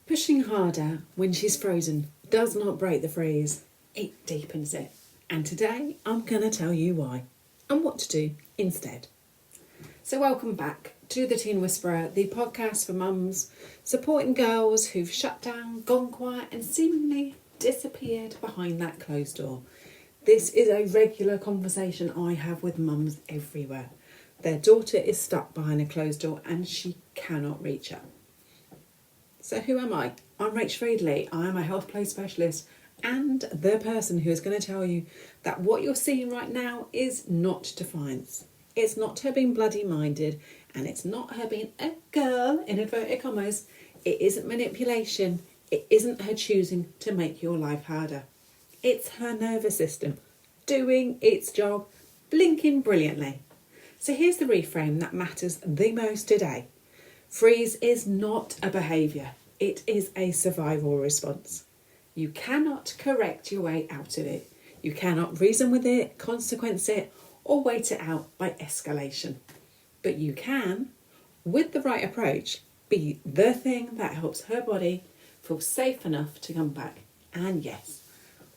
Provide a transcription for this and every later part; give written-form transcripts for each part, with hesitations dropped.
Pushing harder when she's frozen does not break the freeze, it deepens it. And today I'm going to tell you why and what to do instead. So welcome back to The Teen Whisperer, the podcast for mums supporting girls who've shut down, gone quiet and seemingly disappeared behind that closed door. This is a regular conversation I have with mums everywhere. Their daughter is stuck behind a closed door and she cannot reach her. So who am I? I'm Rach Friedley. I am a health play specialist and the person who is going to tell you that what you're seeing right now is not defiance. It's not her being bloody minded and it's not her being a girl, in inverted commas. It isn't manipulation. It isn't her choosing to make your life harder. It's her nervous system doing its job, blinking brilliantly. So here's the reframe that matters the most today. Freeze is not a behaviour. It is a survival response. You cannot correct your way out of it. You cannot reason with it, consequence it, or wait it out by escalation. But you can, with the right approach, be the thing that helps her body feel safe enough to come back. And yes,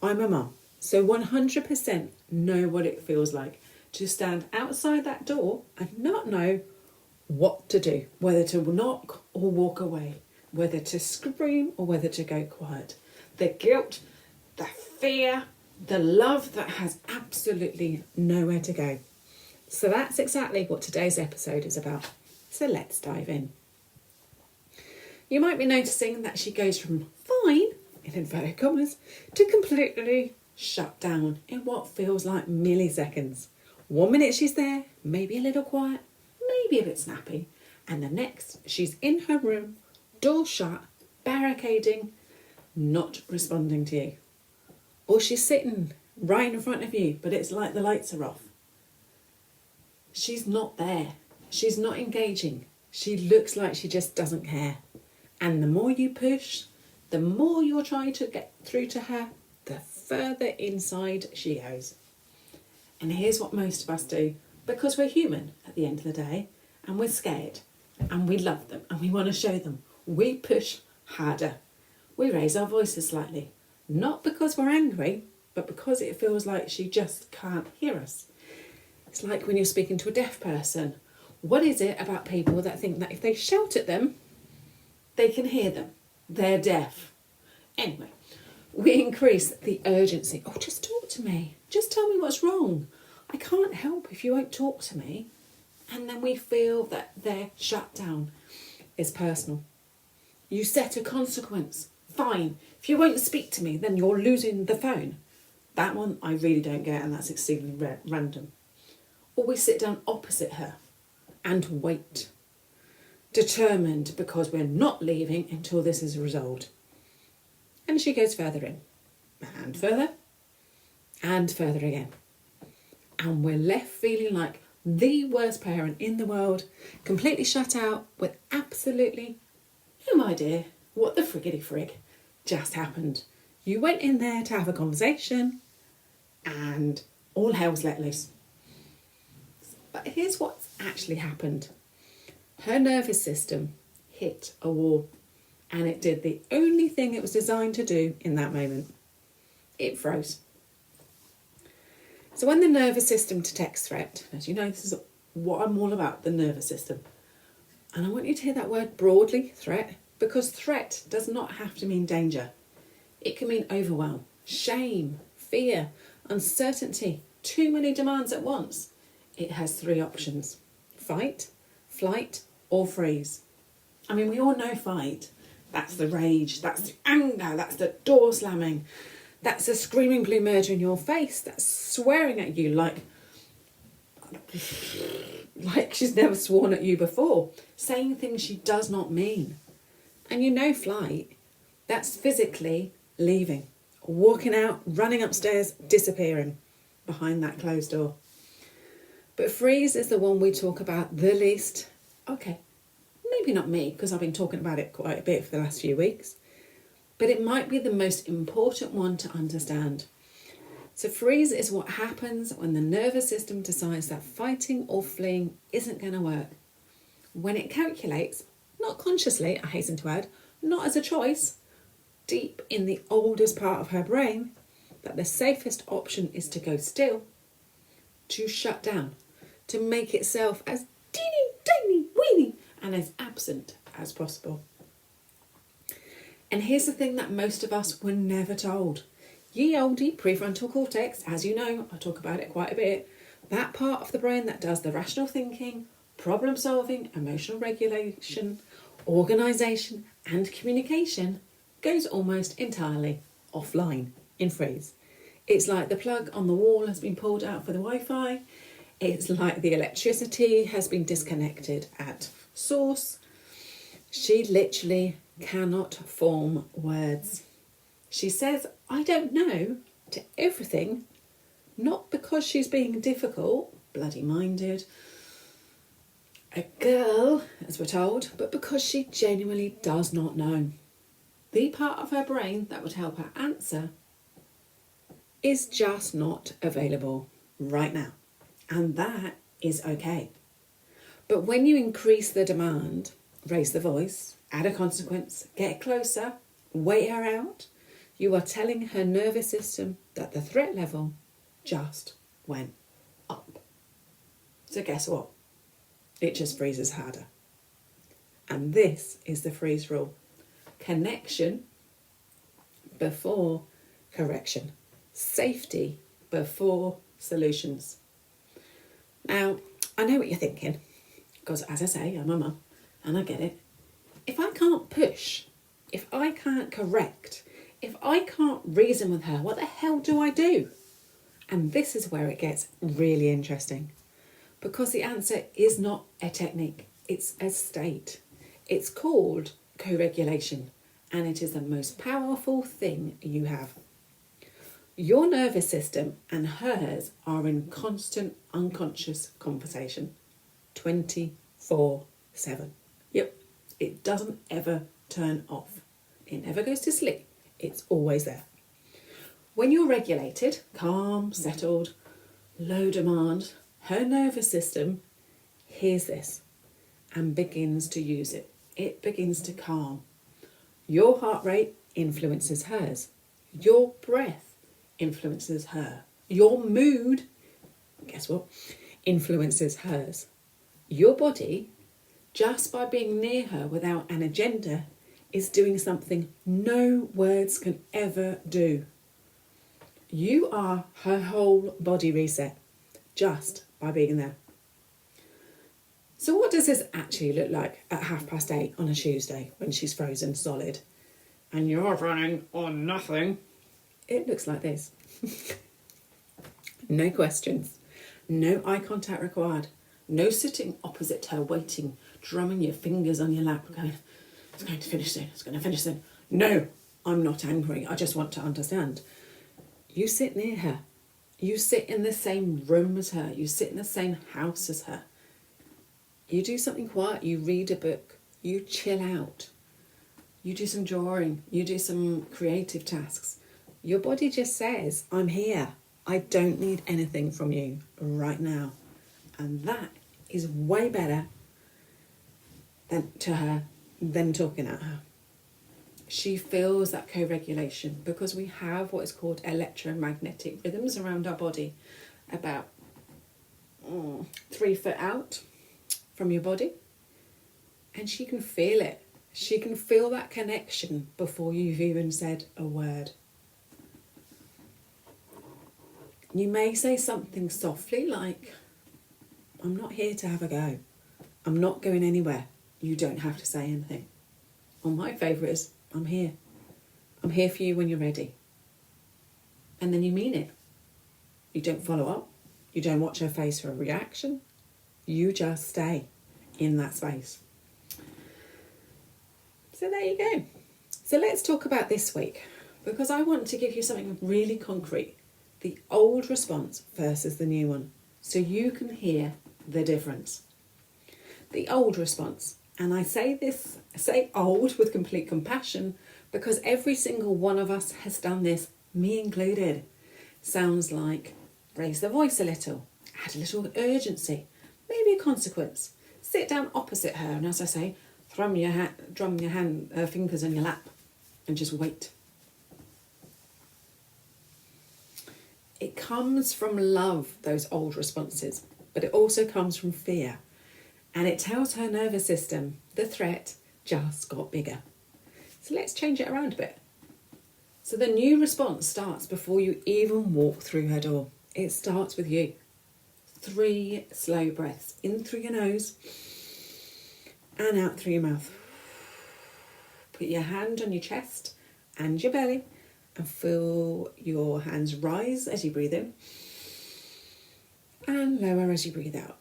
I'm a mum, so 100% know what it feels like to stand outside that door and not know what to do, whether to knock or walk away, whether to scream or whether to go quiet. The guilt, the fear, the love that has absolutely nowhere to go. So that's exactly what today's episode is about. So let's dive in. You might be noticing that she goes from fine, in inverted commas, to completely shut down in what feels like milliseconds. 1 minute she's there, maybe a little quiet, maybe a bit snappy, and the next she's in her room, door shut, barricading, not responding to you. Or she's sitting right in front of you, but it's like the lights are off. She's not there. She's not engaging. She looks like she just doesn't care. And the more you push, the more you're trying to get through to her, the further inside she goes. And here's what most of us do, because we're human at the end of the day, and we're scared, and we love them, and we want to show them. We push harder. We raise our voices slightly, not because we're angry, but because it feels like she just can't hear us. It's like when you're speaking to a deaf person. What is it about people that think that if they shout at them, they can hear them? They're deaf. Anyway, we increase the urgency. Oh, just talk to me. Just tell me what's wrong. I can't help if you won't talk to me. And then we feel that their shutdown is personal. You set a consequence. Fine. If you won't speak to me, then you're losing the phone. That one I really don't get, and that's exceedingly random. Or we sit down opposite her and wait. Determined because we're not leaving until this is resolved. And she goes further in. And further. And further again. And we're left feeling like the worst parent in the world, completely shut out with absolutely no idea what the friggity frig just happened. You went in there to have a conversation and all hell's let loose. But here's what's actually happened. Her nervous system hit a wall, and it did the only thing it was designed to do in that moment. It froze. So when the nervous system detects threat, as you know, this is what I'm all about, the nervous system. And I want you to hear that word broadly, threat, because threat does not have to mean danger. It can mean overwhelm, shame, fear, uncertainty, too many demands at once. It has 3 options: fight, flight, or freeze. I mean, we all know fight. That's the rage, that's the anger, that's the door slamming, that's the screaming blue murder in your face, that's swearing at you like she's never sworn at you before, saying things she does not mean. And you know flight, that's physically leaving, walking out, running upstairs, disappearing behind that closed door. But freeze is the one we talk about the least. Okay, maybe not me, because I've been talking about it quite a bit for the last few weeks, but it might be the most important one to understand. So freeze is what happens when the nervous system decides that fighting or fleeing isn't going to work. When it calculates, not consciously, I hasten to add, not as a choice, deep in the oldest part of her brain, that the safest option is to go still, to shut down, to make itself as teeny, tiny, weeny, and as absent as possible. And here's the thing that most of us were never told. Ye olde prefrontal cortex, as you know, I talk about it quite a bit, that part of the brain that does the rational thinking, problem solving, emotional regulation, organisation and communication goes almost entirely offline in freeze. It's like the plug on the wall has been pulled out for the Wi-Fi. It's like the electricity has been disconnected at source. She literally cannot form words. She says, I don't know, to everything, not because she's being difficult, bloody-minded, a girl, as we're told, but because she genuinely does not know. The part of her brain that would help her answer is just not available right now. And that is okay. But when you increase the demand, raise the voice, add a consequence, get closer, wait her out, you are telling her nervous system that the threat level just went up. So guess what? It just freezes harder. And this is the freeze rule. Connection before correction. Safety before solutions. Now, I know what you're thinking, because as I say, I'm a mum and I get it. If I can't push, if I can't correct, if I can't reason with her, what the hell do I do? And this is where it gets really interesting, because the answer is not a technique, it's a state. It's called co-regulation, and it is the most powerful thing you have. Your nervous system and hers are in constant unconscious conversation, 24/7. Yep, it doesn't ever turn off. It never goes to sleep. It's always there. When you're regulated, calm, settled, low demand, her nervous system hears this and begins to use it. It begins to calm. Your heart rate influences hers. Your breath influences her. Your mood, guess what, influences hers. Your body, just by being near her without an agenda, is doing something no words can ever do. You are her whole body reset just by being there. So what does this actually look like at 8:30 on a Tuesday when she's frozen solid and you're running on nothing? It looks like this. No questions, no eye contact required, no sitting opposite her waiting, drumming your fingers on your lap going, it's going to finish soon, it's going to finish soon. No, I'm not angry, I just want to understand. You sit near her. You sit in the same room as her. You sit in the same house as her. You do something quiet. You read a book. You chill out. You do some drawing. You do some creative tasks. Your body just says, I'm here. I don't need anything from you right now. And that is way better to her than talking at her. She feels that co-regulation because we have what is called electromagnetic rhythms around our body, about 3 foot out from your body. And she can feel it. She can feel that connection before you've even said a word. You may say something softly like, I'm not here to have a go. I'm not going anywhere. You don't have to say anything. Or my favourite is, I'm here. I'm here for you when you're ready. And then you mean it. You don't follow up. You don't watch her face for a reaction. You just stay in that space. So there you go. So let's talk about this week, because I want to give you something really concrete. The old response versus the new one, so you can hear the difference. The old response. And I say old with complete compassion, because every single one of us has done this, me included. Sounds like raise the voice a little, add a little urgency, maybe a consequence, sit down opposite her and, as I say, drum your fingers on your lap and just wait. It comes from love, those old responses, but it also comes from fear. And it tells her nervous system the threat just got bigger. So let's change it around a bit. So the new response starts before you even walk through her door. It starts with you. 3 slow breaths. In through your nose and out through your mouth. Put your hand on your chest and your belly and feel your hands rise as you breathe in and lower as you breathe out.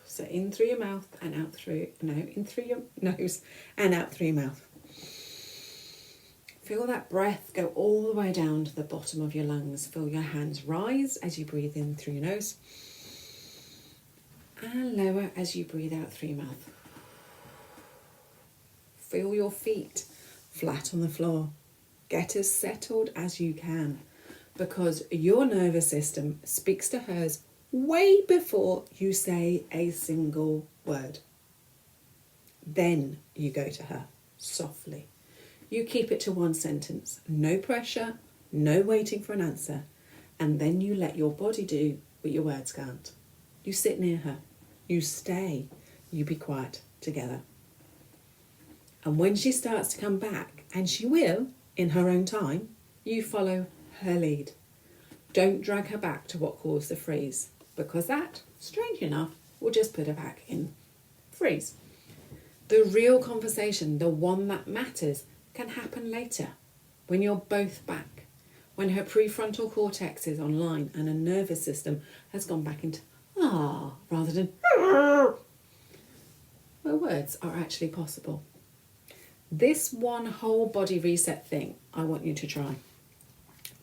So in through your mouth and out through, in through your nose and out through your mouth. Feel that breath go all the way down to the bottom of your lungs. Feel your hands rise as you breathe in through your nose and lower as you breathe out through your mouth. Feel your feet flat on the floor. Get as settled as you can because your nervous system speaks to hers way before you say a single word. Then you go to her softly. You keep it to 1 sentence. No pressure, no waiting for an answer. And then you let your body do what your words can't. You sit near her. You stay. You be quiet together. And when she starts to come back, and she will in her own time, you follow her lead. Don't drag her back to what caused the freeze, because that, strange enough, will just put her back in freeze. The real conversation, the one that matters, can happen later, when you're both back, when her prefrontal cortex is online and her nervous system has gone back into rather than where words are actually possible. This one whole body reset thing I want you to try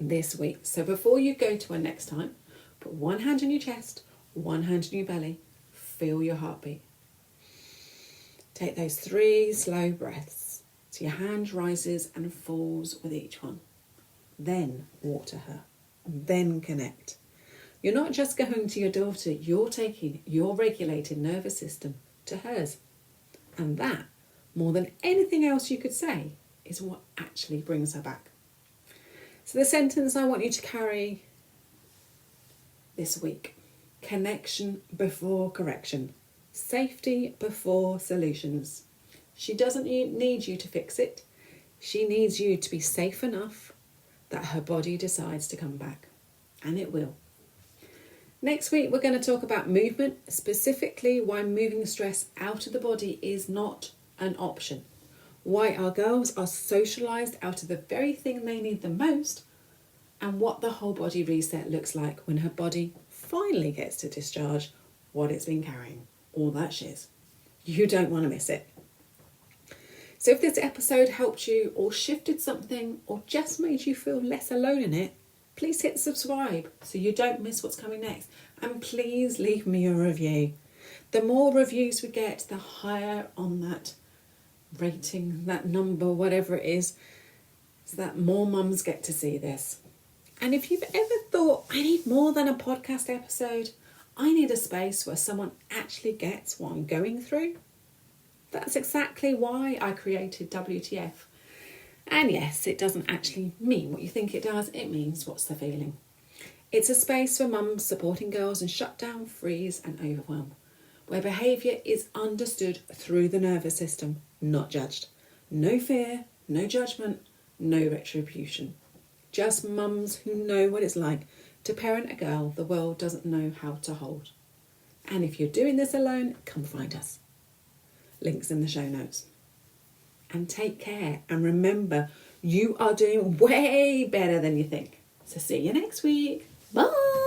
this week. So before you go to her next time, put 1 hand on your chest, 1 hand on your belly, feel your heartbeat. Take those 3 slow breaths. So your hand rises and falls with each one. Then walk to her. Then connect. You're not just going to your daughter, you're taking your regulated nervous system to hers. And that, more than anything else you could say, is what actually brings her back. So the sentence I want you to carry this week: connection before correction. Safety before solutions. She doesn't need you to fix it. She needs you to be safe enough that her body decides to come back. And it will. Next week, we're going to talk about movement, specifically why moving stress out of the body is not an option. Why our girls are socialised out of the very thing they need the most, and what the whole body reset looks like when her body finally gets to discharge what it's been carrying. All that shiz. You don't want to miss it. So if this episode helped you or shifted something or just made you feel less alone in it, please hit subscribe so you don't miss what's coming next. And please leave me a review. The more reviews we get, the higher on that rating, that number, whatever it is, so that more mums get to see this. And if you've ever thought, I need more than a podcast episode, I need a space where someone actually gets what I'm going through, that's exactly why I created WTF. And yes, it doesn't actually mean what you think it does, it means what's the feeling. It's a space for mums supporting girls in shutdown, freeze and overwhelm, where behaviour is understood through the nervous system, not judged. No fear, no judgment, no retribution. Just mums who know what it's like to parent a girl the world doesn't know how to hold. And if you're doing this alone, come find us. Links in the show notes. And take care. And remember, you are doing way better than you think. So see you next week. Bye.